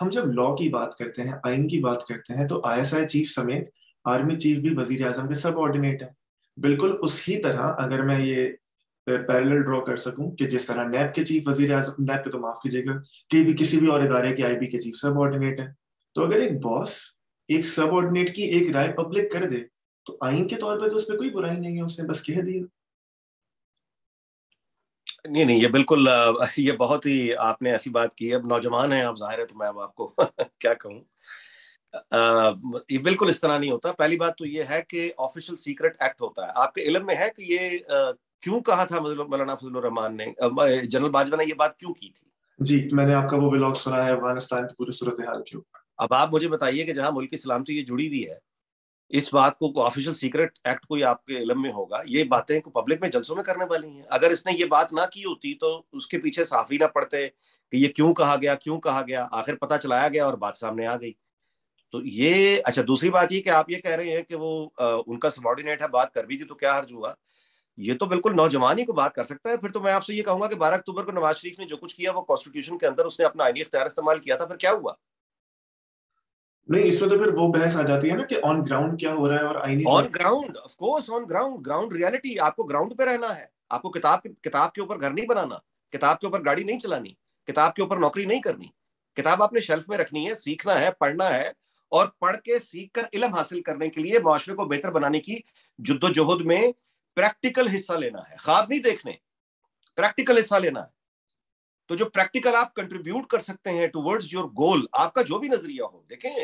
ہم جب لا کی بات کرتے ہیں، آئین کی بات کرتے ہیں، تو ISI چیف سمیت آرمی چیف بھی وزیر اعظم کے سب آرڈینیٹ ہے. بالکل اسی طرح اگر میں یہ پیرلل ڈرا کر سکوں کہ جس طرح نیب کے چیف وزیر اعظم، نیب کے تو معاف کیجیے گا، کہ بھی کسی بھی اور ادارے کے IB کے چیف سب آرڈینیٹ ہے. تو اگر ایک باس ایک سب آرڈینیٹ کی ایک رائے پبلک کر دے تو آئین کے طور پہ تو اس پہ کوئی برائی نہیں ہے، اس نے بس کہہ دیا. نہیں نہیں، یہ بالکل یہ بہت ہی آپ نے ایسی بات کی. اب نوجوان ہیں آپ، ظاہر ہے، تو میں اب آپ کو کیا کہوں. یہ بالکل اس طرح نہیں ہوتا. پہلی بات تو یہ ہے کہ آفیشل سیکرٹ ایکٹ ہوتا ہے. آپ کے علم میں ہے کہ یہ کیوں کہا تھا مولانا فضل الرحمان نے، جنرل باجوہ نے یہ بات کیوں کی تھی؟ جی میں نے آپ کا وہ ولاگ سنا ہے افغانستان کی پوری صورتحال کے اوپر. اب آپ مجھے بتائیے کہ جہاں ملک کی سلامتی یہ جڑی ہوئی ہے، اس بات کو آفیشل سیکرٹ ایکٹ کوئی آپ کے علم میں ہوگا، یہ باتیں کو پبلک میں جلسوں میں کرنے والی ہیں. اگر اس نے یہ بات نہ کی ہوتی تو اس کے پیچھے صحافی نہ پڑتے کہ یہ کیوں کہا گیا کیوں کہا گیا. آخر پتہ چلایا گیا اور بات سامنے آ گئی. تو یہ اچھا. دوسری بات یہ کہ آپ یہ کہہ رہے ہیں کہ وہ ان کا سبارڈینیٹ ہے، بات کر بھی تھی تو کیا حرج ہوا. یہ تو بالکل نوجوان ہی کو بات کر سکتا ہے. پھر تو میں آپ سے یہ کہوں گا کہ 12 اکتوبر کو نواز شریف نے جو کچھ کیا وہ کانسٹیٹیوشن کے اندر اس نے اپنا آئینی اختیار استعمال کیا تھا. پھر کیا ہوا؟ نہیں، اس میں تو پھر وہ بحث آ جاتی ہے نا کہ آن گراؤنڈ کیا ہو رہا ہے اور آئینی on ground, of course on ground, ground reality. آپ کو گراؤنڈ پہ رہنا ہے. آپ کو کتاب کے اوپر گھر نہیں بنانا، کتاب کے اوپر گاڑی نہیں چلانی، کتاب کے اوپر نوکری نہیں کرنی. کتاب آپ نے شیلف میں رکھنی ہے، سیکھنا ہے، پڑھنا ہے، اور پڑھ کے سیکھ کر علم حاصل کرنے کے لیے معاشرے کو بہتر بنانے کی جد و جہد میں پریکٹیکل حصہ لینا ہے. خواب نہیں دیکھنے، پریکٹیکل حصہ لینا ہے. تو جو پریکٹیکل آپ کنٹریبیوٹ کر سکتے ہیں ٹوورڈز یور گول، آپ کا جو بھی نظریہ ہو. دیکھیں،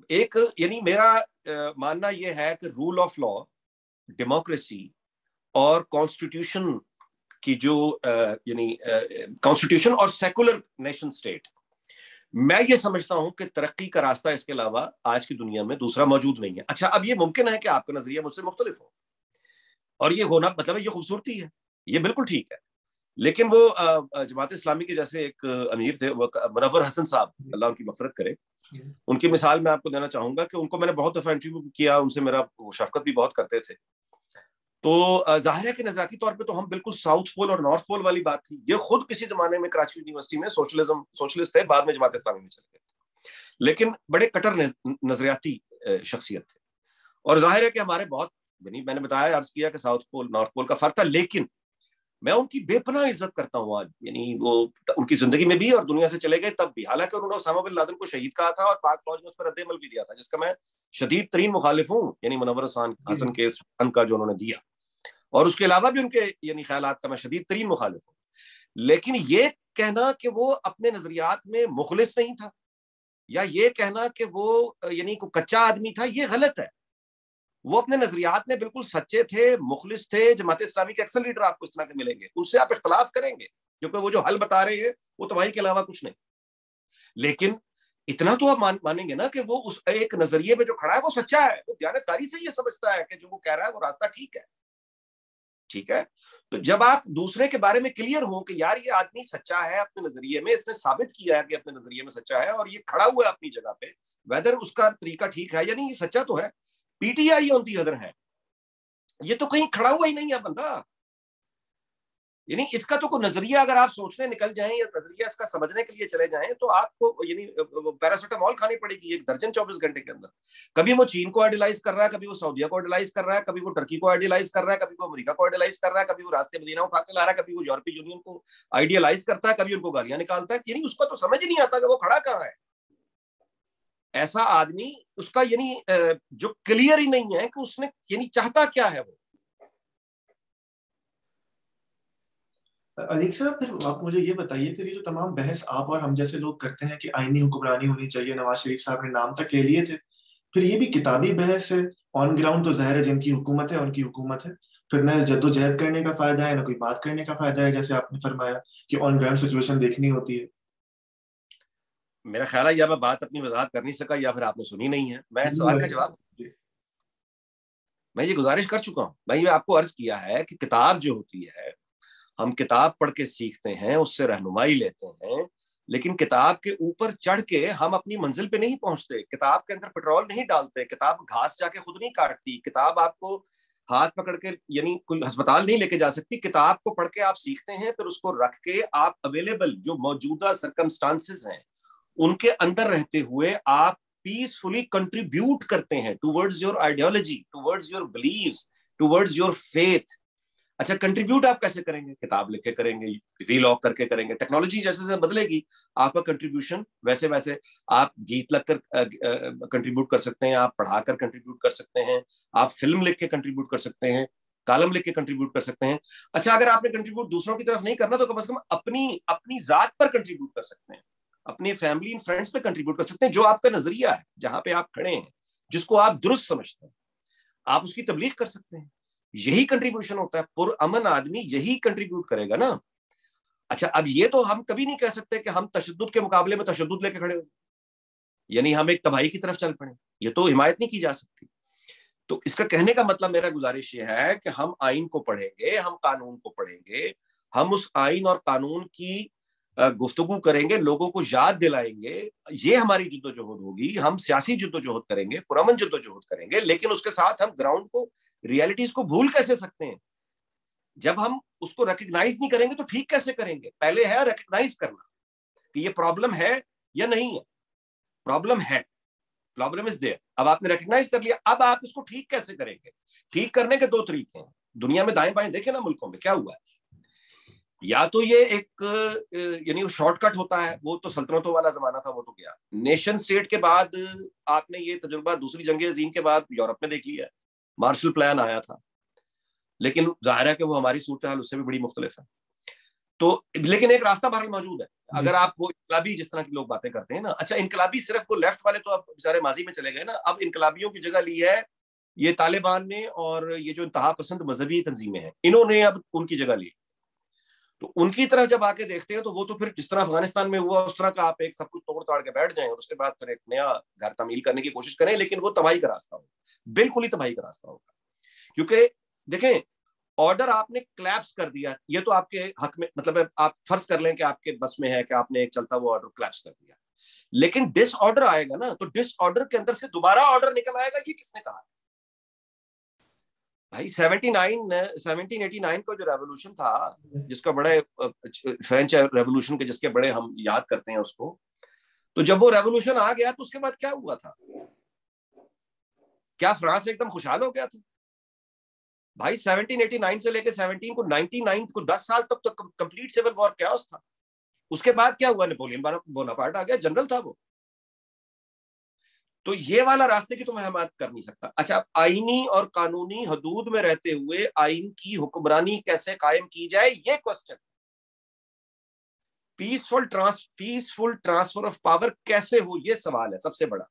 ایک یعنی میرا ماننا یہ ہے کہ رول آف لا، ڈیموکریسی اور کانسٹیٹیوشن کی جو یعنی کانسٹیٹیوشن اور سیکولر نیشن سٹیٹ، میں یہ سمجھتا ہوں کہ ترقی کا راستہ اس کے علاوہ آج کی دنیا میں دوسرا موجود نہیں ہے. اچھا، اب یہ ممکن ہے کہ آپ کا نظریہ مجھ سے مختلف ہو، اور یہ ہونا مطلب یہ خوبصورتی ہے، یہ بالکل ٹھیک ہے. لیکن وہ جماعت اسلامی کے جیسے ایک امیر تھے، منور حسن صاحب، اللہ ان کی مغفرت کرے، ان کی مثال میں آپ کو دینا چاہوں گا کہ ان کو میں نے بہت دفعہ انٹرویو کیا، ان سے میرا شفقت بھی بہت کرتے تھے. تو ظاہر ہے کہ نظریاتی طور پہ تو ہم بالکل ساؤتھ پول اور نارتھ پول والی بات تھی. یہ خود کسی زمانے میں کراچی یونیورسٹی میں سوشلسٹ تھے، بعد میں جماعت اسلامی میں چلے گئے، لیکن بڑے کٹر نظریاتی شخصیت تھے. اور ظاہر ہے کہ ہمارے بہت، یعنی میں نے بتایا، عرض کیا کہ ساؤتھ پول نارتھ پول کا فرق تھا، لیکن میں ان کی بے پناہ عزت کرتا ہوں آج. یعنی وہ ان کی زندگی میں بھی اور دنیا سے چلے گئے تب بھی، حالانکہ انہوں نے اسامہ بن لادن کو شہید کہا تھا اور پاک فوج نے اس پر رد عمل بھی دیا تھا، جس کا میں شدید ترین مخالف ہوں. یعنی منور حسن کے اس فن کا جو انہوں نے دیا، اور اس کے علاوہ بھی ان کے یعنی خیالات کا میں شدید ترین مخالف ہوں. لیکن یہ کہنا کہ وہ اپنے نظریات میں مخلص نہیں تھا، یا یہ کہنا کہ وہ یعنی کوئی کچا آدمی تھا، یہ غلط ہے. وہ اپنے نظریات میں بالکل سچے تھے، مخلص تھے. جماعت اسلامی کے اکثر لیڈر آپ کو اس طرح کے ملیں گے، ان سے آپ اختلاف کریں گے کیونکہ وہ جو حل بتا رہے ہیں وہ تباہی کے علاوہ کچھ نہیں. لیکن اتنا تو آپ مانیں گے نا کہ وہ اس ایک نظریے میں جو کھڑا ہے وہ سچا ہے. وہ دیانتداری سے یہ سمجھتا ہے کہ جو وہ کہہ رہا ہے وہ راستہ ٹھیک ہے. ٹھیک ہے، تو جب آپ دوسرے کے بارے میں کلیئر ہوں کہ یار یہ آدمی سچا ہے اپنے نظریے میں، اس نے ثابت کیا ہے کہ اپنے نظریے میں سچا ہے، اور یہ کھڑا ہوا ہے اپنی جگہ پہ، ویدر اس کا طریقہ ٹھیک ہے یا نہیں، یہ سچا تو ہے. PTI آن دی ادر ہے، یہ تو کہیں کھڑا ہوا ہی نہیں ہے بندہ. یعنی اس کا تو کوئی نظریہ اگر آپ سوچنے نکل جائیں یا نظریہ اس کا سمجھنے کے لیے چلے جائیں تو آپ کو یعنی پیراسیٹامول کھانی پڑے گی 1 درجن 24 گھنٹے کے اندر. کبھی وہ چین کو آئیڈیلائز کر رہا ہے، کبھی وہ سعودیہ کو آئیڈیلائز کر رہا ہے، کبھی وہ ٹرکی کو آئیڈیلائز کر رہا ہے، کبھی وہ امریکہ کو آئیڈیلائز کر رہا ہے، کبھی وہ راستے مدینہ اٹھا کے لا رہا ہے، کبھی وہ یورپی یونین کو آئیڈیلائز کرتا ہے، کبھی ان کو گالیاں نکالتا ہے. یعنی اس کو تو سمجھ ہی نہیں آتا کہ وہ کھڑا کہاں ہے. ایسا آدمی، اس کا یعنی جو کلیئر ہی نہیں ہے کہ اس نے یعنی چاہتا کیا ہے. وہ انیک صاحب، پھر آپ مجھے یہ بتائیے، پھر یہ جو تمام بحث آپ اور ہم جیسے لوگ کرتے ہیں کہ آئینی حکمرانی ہونی چاہیے، نواز شریف صاحب نے نام تک لے لیے تھے، پھر یہ بھی کتابی بحث ہے. آن گراؤنڈ تو ظاہر ہے جن کی حکومت ہے ان کی حکومت ہے، پھر نہ جد و جہد کرنے کا فائدہ ہے نہ کوئی بات کرنے کا فائدہ ہے، جیسے آپ نے فرمایا کہ آن گراؤنڈ سچویشن دیکھنی ہوتی ہے. میرا خیال ہے یا میں بات اپنی وضاحت کر نہیں سکا یا پھر آپ نے سنی نہیں ہے. میں اس سوال کا جواب میں یہ گزارش کر چکا ہوں. میں یہ آپ کو عرض کیا ہے کہ کتاب جو ہوتی ہے، ہم کتاب پڑھ کے سیکھتے ہیں، اس سے رہنمائی لیتے ہیں، لیکن کتاب کے اوپر چڑھ کے ہم اپنی منزل پہ نہیں پہنچتے. کتاب کے اندر پیٹرول نہیں ڈالتے. کتاب گھاس جا کے خود نہیں کاٹتی. کتاب آپ کو ہاتھ پکڑ کے یعنی کوئی ہسپتال نہیں لے کے جا سکتی. کتاب کو پڑھ کے آپ سیکھتے ہیں، پھر اس کو رکھ کے آپ اویلیبل جو موجودہ سرکمسٹانسز ہیں ان کے اندر رہتے ہوئے آپ پیسفلی کنٹریبیوٹ کرتے ہیں towards your ideology, towards your beliefs, towards your faith. اچھا کنٹریبیوٹ آپ کیسے کریں گے؟ کتاب لکھ کے کریں گے, وی لاگ کر کے کریں گے. ٹیکنالوجی جیسے جیسے بدلے گی آپ کا کنٹریبیوشن ویسے ویسے, آپ گیت لگ کر کنٹریبیوٹ کر سکتے ہیں, آپ پڑھا کر کنٹریبیوٹ کر سکتے ہیں, آپ فلم لکھ کے کنٹریبیوٹ کر سکتے ہیں, کالم لکھ کے کنٹریبیوٹ کر سکتے ہیں. اچھا اگر آپ نے کنٹریبیوٹ دوسروں کی طرف نہیں کرنا تو کم از کم اپنی ذات پر کنٹریبیوٹ کر سکتے ہیں, اپنے فیملی اینڈ فرینڈس پہ کنٹریبیوٹ کر سکتے ہیں. جو آپ کا نظریہ ہے, جہاں پہ آپ کھڑے ہیں, جس کو آپ درست سمجھتے ہیں, آپ اس کی تبلیغ کر سکتے ہیں. یہی کنٹریبیوشن ہوتا ہے. پرامن آدمی یہی کنٹریبیوٹ کرے گا نا. اچھا اب یہ تو ہم کبھی نہیں کہہ سکتے کہ ہم تشدد کے مقابلے میں تشدد لے کے کھڑے ہو, یعنی ہم ایک تباہی کی طرف چل پڑے. یہ تو حمایت نہیں کی جا سکتی. تو اس کا کہنے کا مطلب, میرا گزارش یہ ہے کہ ہم آئین کو پڑھیں گے, ہم قانون کو پڑھیں گے, ہم اس آئین اور قانون کی گفتگو کریں گے, لوگوں کو یاد دلائیں گے. یہ ہماری جدوجہد ہوگی. ہم سیاسی جدوجہد کریں گے, پرامن جدوجہد کریں گے, لیکن اس کے ساتھ ہم گراؤنڈ کو, ریالٹیز کو بھول کیسے سکتے ہیں؟ جب ہم اس کو ریکگنائز نہیں کریں گے تو ٹھیک کیسے کریں گے؟ پہلے ہے ریکگنائز کرنا کہ یہ پرابلم ہے یا نہیں ہے. پرابلم ہے, پرابلم از دیئر. اب آپ نے ریکگنائز کر لیا, اب آپ اس کو ٹھیک کیسے کریں گے؟ ٹھیک کرنے کے 2 طریقے ہیں. دنیا میں دائیں بائیں دیکھیں نا, ملکوں میں کیا ہوا ہے. یا تو یہ ایک یعنی شارٹ کٹ ہوتا ہے, وہ تو سلطنتوں والا زمانہ تھا, وہ تو گیا. نیشن سٹیٹ کے بعد آپ نے یہ تجربہ دوسری جنگ عظیم کے بعد یورپ میں دیکھ لیا. مارشل پلان آیا تھا, لیکن ظاہر ہے کہ وہ ہماری صورتحال اس سے بھی بڑی مختلف ہے. تو لیکن ایک راستہ بہرحال موجود ہے. اگر آپ وہ انقلابی جس طرح کی لوگ باتیں کرتے ہیں نا, اچھا انقلابی صرف وہ لیفٹ والے تو اب بیچارے ماضی میں چلے گئے نا. اب انقلابیوں کی جگہ لی ہے یہ طالبان نے, اور یہ جو انتہا پسند مذہبی تنظیمیں ہیں, انہوں نے اب ان کی جگہ لی. تو ان کی طرف جب آ کے دیکھتے ہیں تو وہ تو پھر جس طرح افغانستان میں ہوا اس طرح کا آپ ایک سب کچھ توڑ تاڑ کے بیٹھ جائیں اور اس کے بعد پھر ایک نیا گھر تعمیل کرنے کی کوشش کریں, لیکن وہ تباہی کا راستہ ہوگا, بالکل ہی تباہی کا راستہ ہوگا. کیونکہ دیکھیں آرڈر آپ نے کلیپس کر دیا, یہ تو آپ کے حق میں, مطلب آپ فرض کر لیں کہ آپ کے بس میں ہے کہ آپ نے ایک چلتا وہ آرڈر کلیپس کر دیا, لیکن ڈس آرڈر آئے گا نا, تو ڈس آرڈر کے اندر سے دوبارہ آرڈر نکل آئے گا. یہ کس نے کہا بھائی؟ 1789 کا جو ریولوشن تھا, جس کا بڑے فرینچ ریولوشن کے جس کے بڑے ہم یاد کرتے ہیں اس کو, تو جب وہ ریولوشن آ گیا تو اس کے بعد کیا ہوا تھا؟ کیا فرانس ایک دم خوشحال ہو گیا تھا بھائی؟ 1789 سے لے کے 1799 کو 10 سال تک تو کمپلیٹ سول وار کیاؤس تھا. اس کے بعد کیا ہوا؟ نیپولین بوناپارٹ آ گیا, جنرل تھا وہ. تو یہ والا راستے کی تو میں حمایت کر نہیں سکتا. اچھا آئینی اور قانونی حدود میں رہتے ہوئے آئین کی حکمرانی کیسے قائم کی جائے, یہ question. Peaceful transfer of power کیسے ہو, یہ سوال ہے سب سے بڑا.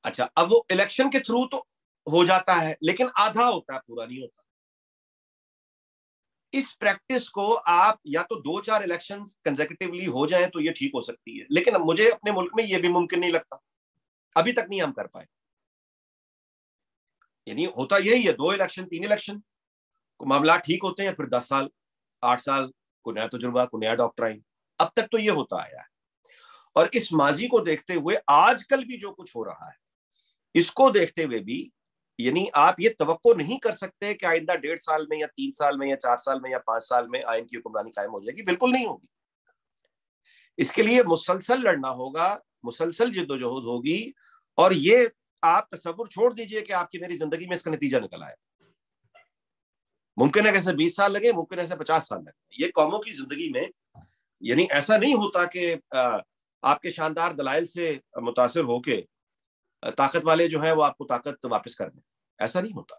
اچھا اب وہ الیکشن کے تھرو تو ہو جاتا ہے, لیکن آدھا ہوتا ہے, پورا نہیں ہوتا. اس پریکٹس کو آپ یا تو 2-4 الیکشنز کنزیکٹیولی ہو جائیں تو یہ ٹھیک ہو سکتی ہے, لیکن مجھے اپنے ملک میں یہ بھی ممکن نہیں لگتا, ابھی تک نہیں ہم کر پائے. یعنی ہوتا یہی ہے 2 الیکشن 3 الیکشن کو معاملات ٹھیک ہوتے ہیں, پھر 10 سال 8 سال کو نیا تجربہ, کو نیا ڈاکٹرائن. اب تک تو یہ ہوتا آیا ہے. اور اس ماضی کو دیکھتے ہوئے آج کل بھی جو کچھ ہو رہا ہے, اس کو دیکھتے ہوئے بھی یعنی آپ یہ توقع نہیں کر سکتے کہ آئندہ 1.5 سال میں یا 3 سال میں یا 4 سال میں یا 5 سال میں آئین کی حکمرانی قائم ہو جائے گی. بالکل نہیں ہوگی. اس کے لیے مسلسل لڑنا ہوگا, مسلسل جدوجہد ہوگی. اور یہ آپ تصور چھوڑ دیجئے کہ آپ کی میری زندگی میں اس کا نتیجہ نکل آئے. ممکن ہے کہ ایسے 20 سال لگے, ممکن ہے ایسے 50 سال لگے. یہ قوموں کی زندگی میں یعنی ایسا نہیں ہوتا کہ آپ کے شاندار دلائل سے متاثر ہو کے طاقت والے جو ہیں وہ آپ کو طاقت واپس کر دیں. ایسا نہیں ہوتا.